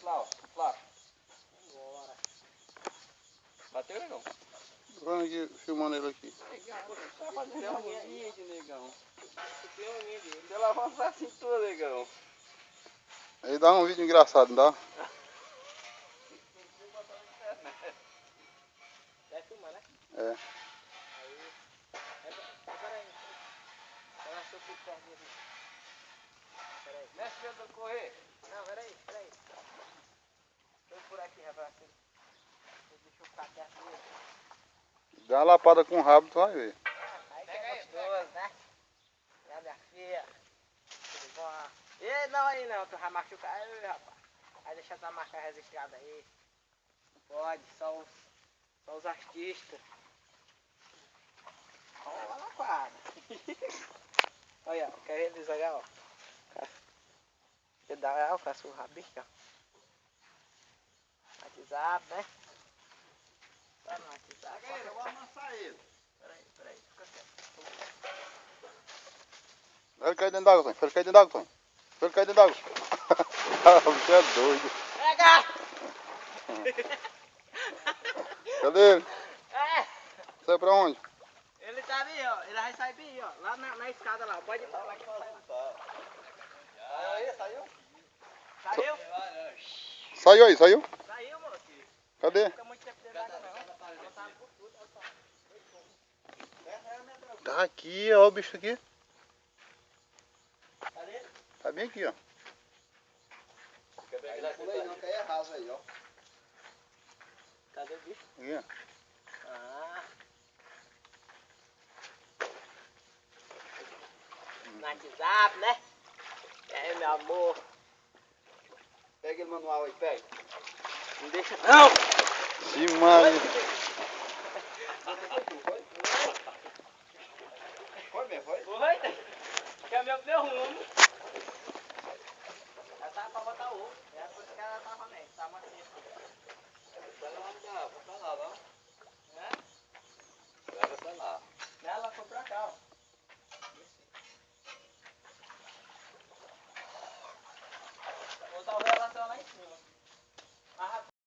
lá, ó. Flávio. Bora. Bateu, negão? Vamos aqui, filmando ele aqui. Negão, você tá fazendo um vídeo, negão. Você levantar assim tudo, negão. Aí dá um vídeo engraçado, não dá? Vai filmar, né? É. Aí. Peraí. Peraí, seu puto perninho aqui. Peraí. Mexe dentro do correr. Não, peraí. Deixa eu por aqui, rapaz. Deixa eu ficar quieto mesmo. Dá uma lapada com o rabo, tu vai ver. Aí que é gostoso, né? É, minha filha. Tudo bom? Ei, não aí não, tu vai machucar. Ai, rapaz. Aí deixa essa marca registrada aí. Não pode, só os artistas. Olha lá, lapada. Olha, quer ver eles olhar, ó. Você dá, ó, faço o rabinho, ó. WhatsApp, né? Tá no WhatsApp. Eu vou amassar ele. Peraí, fica quieto. Deixa ele cair dentro d'água, Tonho. Deixa ele cair dentro d'água, Tonho. Deixa ele cair dentro d'água. Você é doido. Pega! Cadê ele? É! Sai pra onde? Ele tá ali, ó. Ele vai sair bem, ó. Lá na escada lá. Pode ir pra lá que vai sair. Aí, saiu? Saiu? Saiu aí, saiu? Saiu, moço. Cadê? Não fica muito tempo dentro d'água, não. Ela tava por tudo, ela tá. Tá aqui, ó o bicho aqui. Cadê? Tá bem aqui, ó. Aí não pula aí não, que aí é raso aí, ó. Cadê o bicho? Aqui, ó. Ah. No WhatsApp, né? E aí, meu amor? Pega ele manual aí, pega. Não deixa não! Sim, mano.